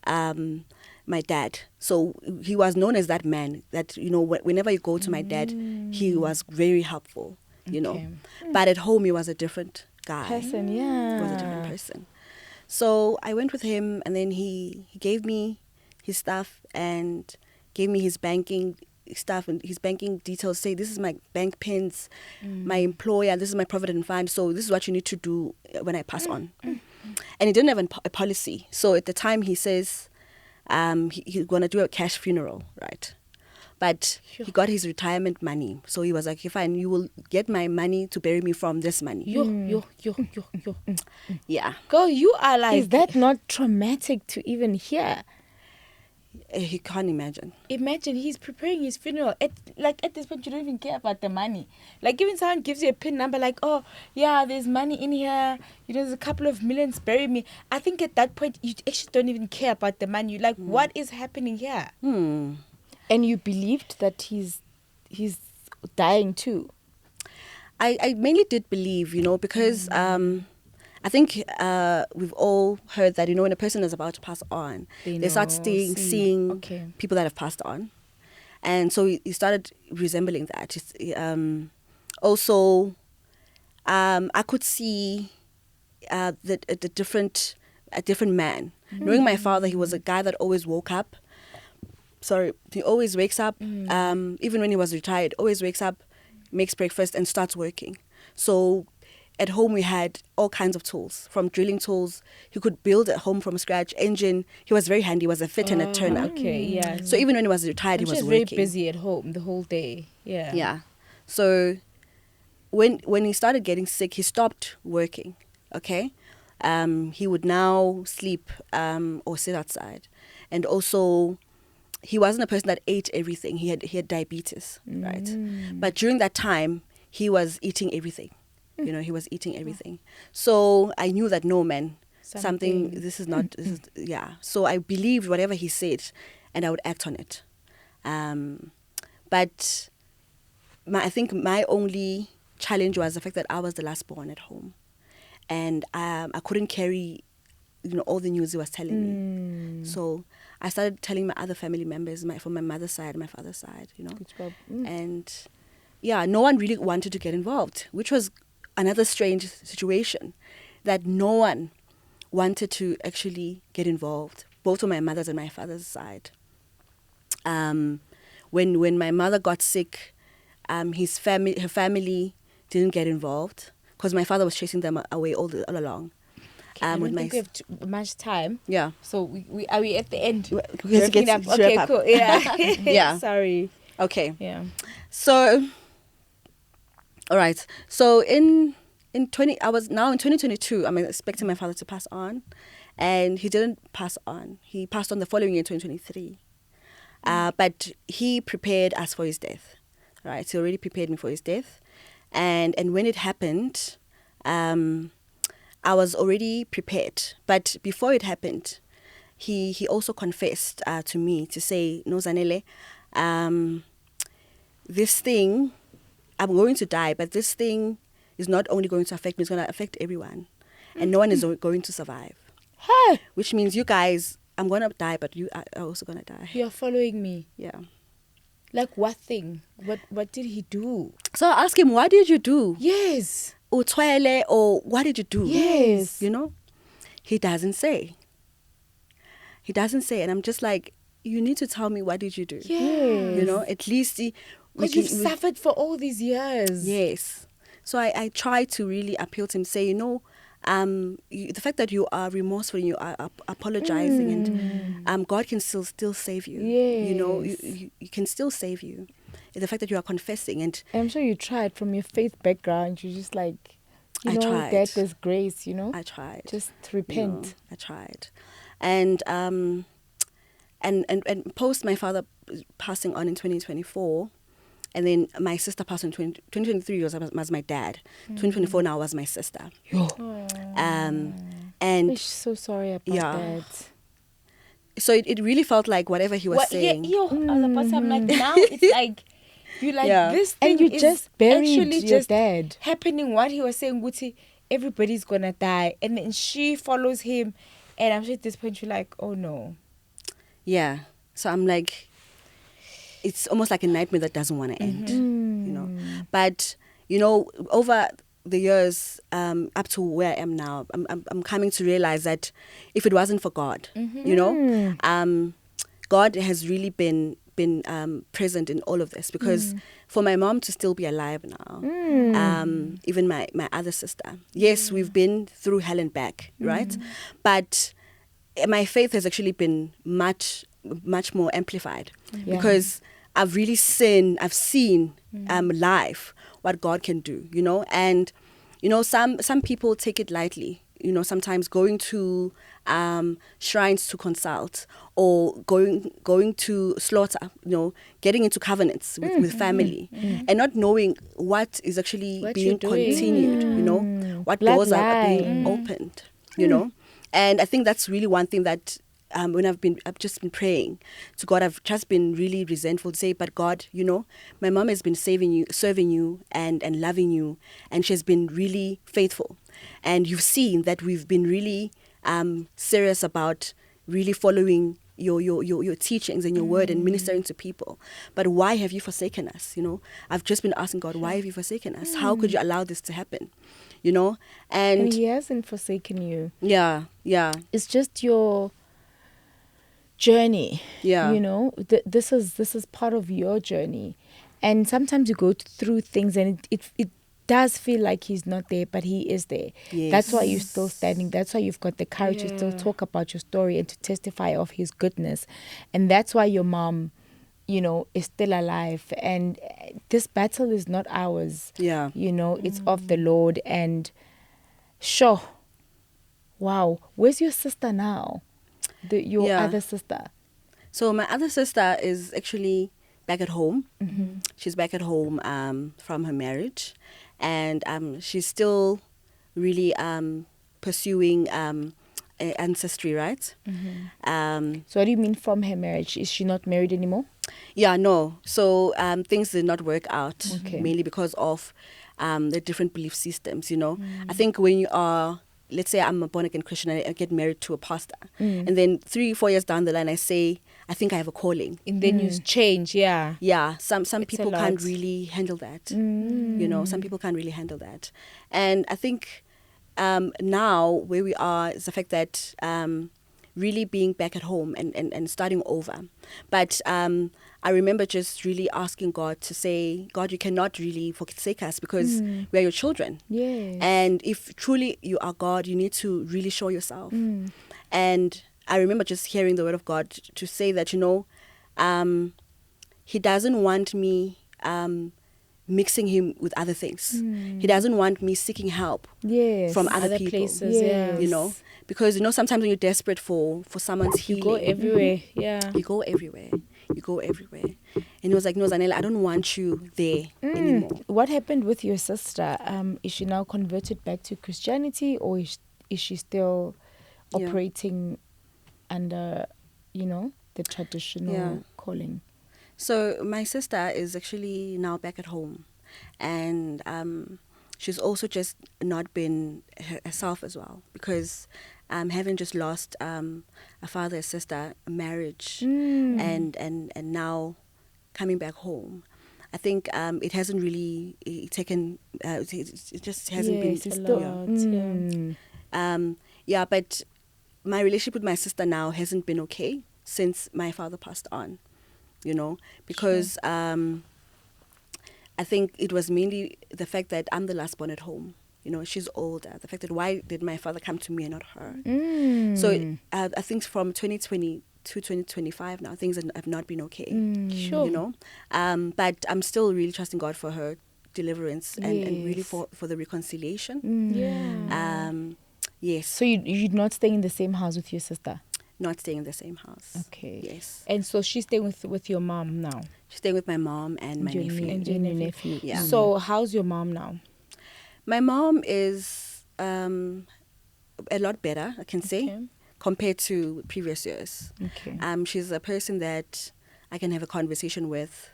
my dad. So he was known as that man that, you know, whenever you go to my dad, he was very helpful, you know. But at home, he was a different guy.
Person,
He was a different person. So I went with him, and then he gave me his stuff and gave me his banking stuff and his banking details. Say, this is my bank pins, my employer, this is my provident fund. So this is what you need to do when I pass on. And he didn't have a policy. So at the time he says he's going to do a cash funeral, right? But he got his retirement money. So he was like, okay, fine, you will get my money to bury me from this money.
Yo.
Yeah.
Girl, you are like...
Is that not traumatic to even hear?
He can't imagine.
Imagine he's preparing his funeral. At this point, you don't even care about the money. Like, even someone gives you a PIN number, like, oh, yeah, there's money in here. You know, there's a couple of millions, bury me. I think at that point, you actually don't even care about the money. You're like, what is happening here?
And you believed that he's dying too?
I mainly did believe, you know, because I think we've all heard that, you know, when a person is about to pass on, they start seeing people that have passed on. And so he started resembling that. Also, I could see a different man. Knowing my father, he was a guy that always woke up. He always wakes up, even when he was retired, always wakes up, makes breakfast and starts working. So at home we had all kinds of tools, from drilling tools. He could build at home from scratch, engine. He was very handy. He was a fitter and a turner.
Okay, yeah.
So even when he was retired, he was working.
Very busy at home the whole day. Yeah.
Yeah. So when he started getting sick, he stopped working. Okay. He would now sleep or sit outside, and also he wasn't a person that ate everything. He had diabetes, right? But during that time, he was eating everything. You know, he was eating everything. So I knew that, no, man, this is not, yeah. So I believed whatever he said, and I would act on it. But I think my only challenge was the fact that I was the last born at home. And I couldn't carry, you know, all the news he was telling me. So I started telling my other family members, from my mother's side and my father's side, you know.
Good job.
And yeah, no one really wanted to get involved, which was another strange situation, that no one wanted to actually get involved, both on my mother's and my father's side. When my mother got sick, her family didn't get involved because my father was chasing them away all along.
I don't think we have much time.
Yeah.
So are we at the end?
We have to
Wrapping
get
up?
to
Okay,
wrap up.
cool. Yeah.
Yeah.
Sorry.
Okay.
Yeah.
So, all right. So in 2022. I'm expecting my father to pass on, and he didn't pass on. He passed on the following year, 2023. But he prepared us for his death, right? He already prepared me for his death, and when it happened, I was already prepared. But before it happened, he also confessed to me to say, "No, Zanele, this thing, I'm going to die, but this thing is not only going to affect me, it's going to affect everyone. And no one is going to survive.
Hey,
Which means you guys, I'm going to die, but you are also going to die."
you're following me.
Yeah.
Like what thing? What did he do?
So I asked him, "What did you do?
Yes.
Utwele, or what did you do?"
Yes.
You know? He doesn't say. He doesn't say. And I'm just like, you need to tell me, what did you do?
Yes.
You know, at least
Because you've suffered for all these years.
Yes. So I try to really appeal to him, say, you know, the fact that you are remorseful and you are apologizing, and God can still save you. You know,
Yes.
you can still save you. The fact that you are confessing, and
I'm sure you tried from your faith background. You're just like,
I tried.
that there's grace,
I tried.
Just
You
repent.
know, I tried, and post my father passing on in 2024. And then my sister passed in 2023 was my dad. 2024 now was my sister. And
I'm so sorry about that.
so it really felt like whatever he was saying.
I'm like, now it's like, you like
Yeah.
this thing
And you
is
just buried
actually
your
just
dad.
happening. What he was saying, Guti, everybody's gonna die, and then she follows him, and I'm sure at this point you're like, oh no.
Yeah. So I'm like, it's almost like a nightmare that doesn't want to end, you know. But, you know, over the years up to where I am now, I'm coming to realize that if it wasn't for God, you know, God has really been present in all of this, because for my mom to still be alive now, even my other sister, yes, we've been through hell and back, right? But my faith has actually been much more amplified, because I've seen live what God can do, you know. And you know, some people take it lightly, you know, sometimes going to shrines to consult, or going to slaughter, you know, getting into covenants with family, and not knowing what is actually being continued, you know, what doors are being opened, you know. And I think that's really one thing that when I've just been praying to God, I've just been really resentful to say, but God, you know, my mom has been serving you and loving you, and she has been really faithful. And you've seen that we've been really serious about really following your teachings and your word and ministering to people. But why have you forsaken us? You know, I've just been asking God, why have you forsaken us? How could you allow this to happen? You know, and
He hasn't forsaken you.
Yeah.
It's just your journey.
Yeah.
You know, this is part of your journey. And sometimes you go through things and it does feel like he's not there, but he is there.
Yes.
That's why you're still standing. That's why you've got the courage to still talk about your story and to testify of his goodness. And that's why your mom, you know, is still alive. And this battle is not ours.
Yeah.
You know, it's of the Lord. And sure. Wow. Where's your sister now? Your other sister?
So my other sister is actually back at home. She's back at home from her marriage, and she's still really pursuing ancestry, right?
So what do you mean from her marriage? Is she not married anymore?
Yeah, no. So things did not work out, mainly because of the different belief systems, you know. I think when you are, let's say I'm a born-again Christian and I get married to a pastor, and then 3-4 years down the line I say, I think I have a calling.
And then you change, yeah.
Yeah, some
It's
people
a lot.
can't really handle that. You know, some people can't really handle that. And I think now where we are is the fact that really being back at home and starting over. But I remember just really asking God to say, God, you cannot really forsake us, because we are your children.
Yes.
And if truly you are God, you need to really show yourself. And I remember just hearing the word of God to say that, you know, he doesn't want me mixing him with other things. He doesn't want me seeking help
Yes.
from other people.
places.
Yes.
You know, because sometimes when you're desperate for someone's healing,
You go everywhere. Yeah.
you go everywhere. You go everywhere. And he was like, no, Zanele, I don't want you there anymore.
What happened with your sister? Is she now converted back to Christianity, or is she still
Yeah.
operating under, the traditional calling?
So my sister is actually now back at home, and she's also just not been herself as well, because having just lost a father, a sister, a marriage, and now coming back home, I think it hasn't really taken. It just hasn't
Yes,
been.
it's
Yeah.
still.
Yeah, but my relationship with my sister now hasn't been okay since my father passed on. Because I think it was mainly the fact that I'm the last born at home. She's older. The fact that why did my father come to me and not her? So I think from 2020 to 2025 now, things have not been okay.
Sure.
But I'm still really trusting God for her deliverance and really for the reconciliation.
Yeah.
Yes.
So you're not staying in the same house with your sister?
Not staying in the same house.
Okay.
Yes.
And so she's staying with your mom now.
She's staying with my mom and my nephew.
And your nephew.
Yeah.
So how's your mom now?
My mom is a lot better, I can say,
Okay.
compared to previous years.
Okay.
She's a person that I can have a conversation with.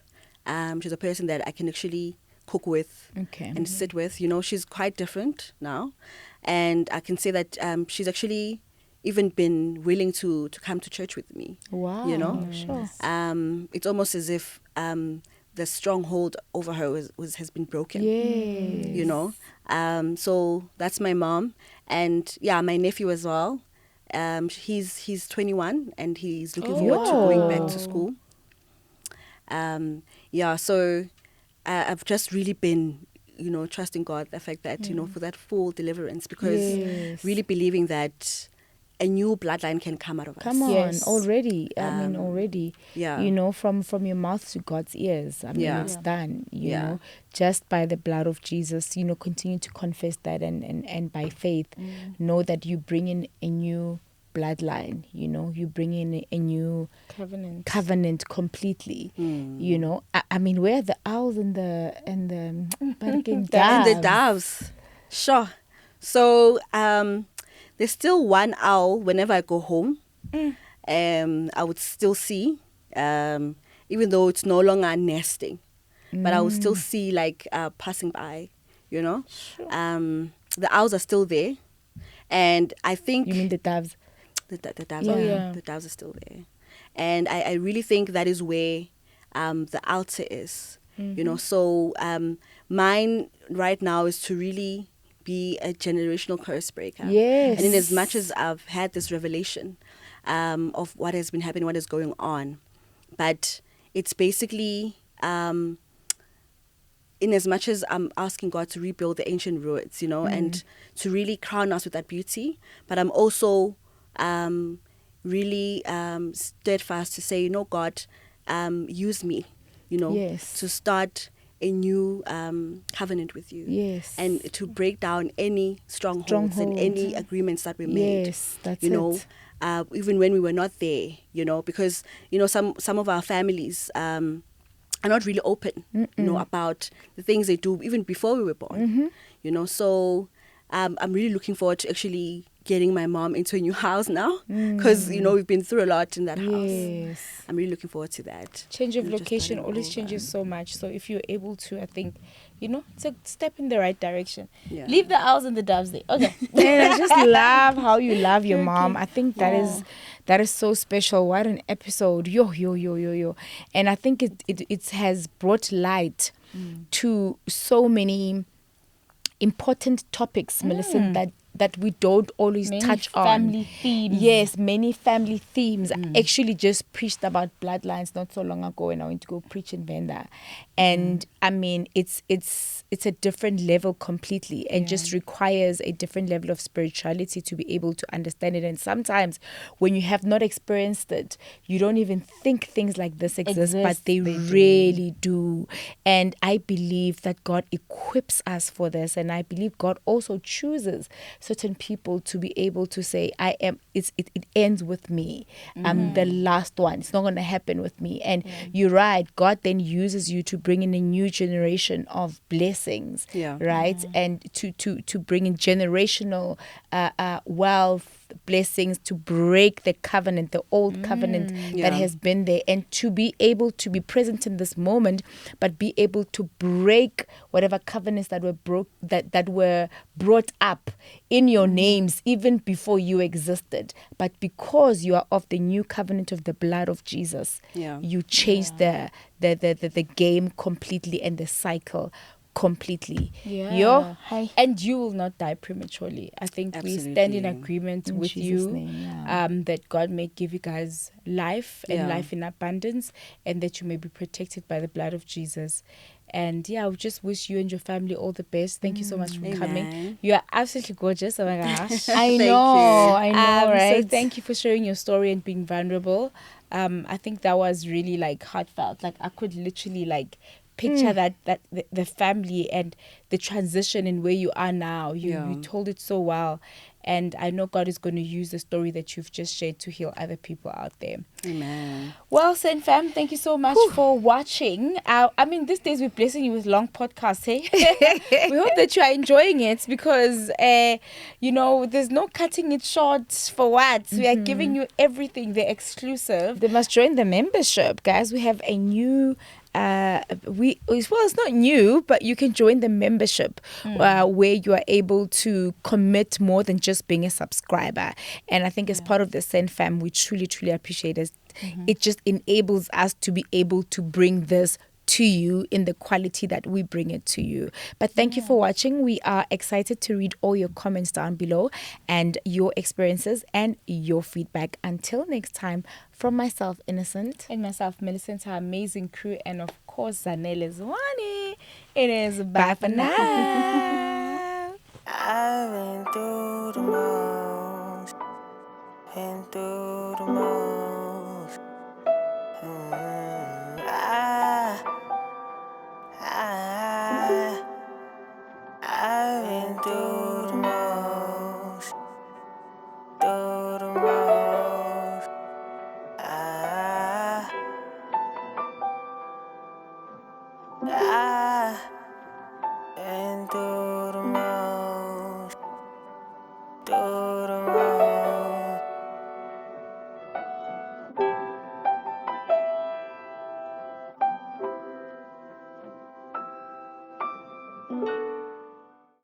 She's a person that I can actually cook with and sit with. She's quite different now. And I can say that she's actually even been willing to come to church with me.
Wow.
Sure.
Sure.
It's almost as if the stronghold over her has been broken.
Yes.
So that's my mom, and my nephew as well. He's 21 and he's looking forward to going back to school. So I've just really been trusting God, the fact that for that full deliverance, because really believing that a new bloodline can come out of us.
Come on,
Yes.
already. I mean, already.
Yeah.
From your mouth to God's ears. I mean, it's done. You know, just by the blood of Jesus. Continue to confess that, and by faith, know that you bring in a new bloodline. You bring in a new covenant completely. I mean, where are the owls and the barking doves?
And the doves. Sure. So there's still one owl whenever I go home. I would still see, even though it's no longer nesting, but I would still see passing by, Sure. The owls are still there. And I think...
You mean the doves?
The doves, the doves are still there. And I really think that is where the altar is, So mine right now is to really be a generational curse breaker.
Yes.
And in as much as I've had this revelation of what has been happening, what is going on, but it's basically in as much as I'm asking God to rebuild the ancient ruins, and to really crown us with that beauty, but I'm also really steadfast to say, God, use me, to start a new covenant with you.
Yes.
And to break down any strongholds and any agreements that we made.
Yes, that's it.
Even when we were not there, because, some of our families are not really open, about the things they do even before we were born, So I'm really looking forward to actually getting my mom into a new house now, because we've been through a lot in that house.
Yes.
I'm really looking forward to that.
Change of location always changes so much. So if you're able to, I think, it's a step in the right direction.
Yeah.
Leave the owls and the doves there. Okay.
And I just love how you love your mom. I think that is so special. What an episode. Yo. And I think it has brought light to so many important topics, Millicent, that we don't always
Many
touch on.
family themes.
Yes, many family themes. I actually just preached about bloodlines not so long ago, and I went to go preach in Venda. And I mean, it's a different level completely, and just requires a different level of spirituality to be able to understand it. And sometimes when you have not experienced it, you don't even think things like this exist, but they really do. And I believe that God equips us for this, and I believe God also chooses certain people to be able to say, it ends with me. I'm the last one. It's not going to happen with me. And you're right, God then uses you to bring in a new generation of blessings, right? And to bring in generational wealth, blessings, to break the covenant, the old covenant that has been there, and to be able to be present in this moment, but be able to break whatever covenants that were brought up in your names even before you existed. But because you are of the new covenant of the blood of Jesus, you change the game completely and the cycle completely.
And you will not die prematurely. I think we stand in agreement with
Jesus'
you
name,
that God may give you guys life and life in abundance, and that you may be protected by the blood of Jesus. And I would just wish you and your family all the best. Thank you so much for coming. You are absolutely gorgeous. Oh my gosh.
I know, right?
So thank you for sharing your story and being vulnerable. I think that was really like heartfelt. Like I could literally like picture that the family and the transition and where you are now. You told it so well. And I know God is going to use the story that you've just shared to heal other people out there.
Amen.
Well, Sen Fam, thank you so much for watching. I mean, these days we're blessing you with long podcasts, hey? We hope that you are enjoying it because, there's no cutting it short for what. We are giving you everything, the exclusive.
They must join the membership, guys. We have a new it's not new, but you can join the membership where you are able to commit more than just being a subscriber. And I think as part of the Send Fam, we truly appreciate it. It just enables us to be able to bring this to you in the quality that we bring it to you. But thank you for watching. We are excited to read all your comments down below and your experiences and your feedback. Until next time, from myself, Innocent,
and myself, Millicent, our amazing crew, and of course, Zanele Zwane. It is bye for now.
I've been through the most, been through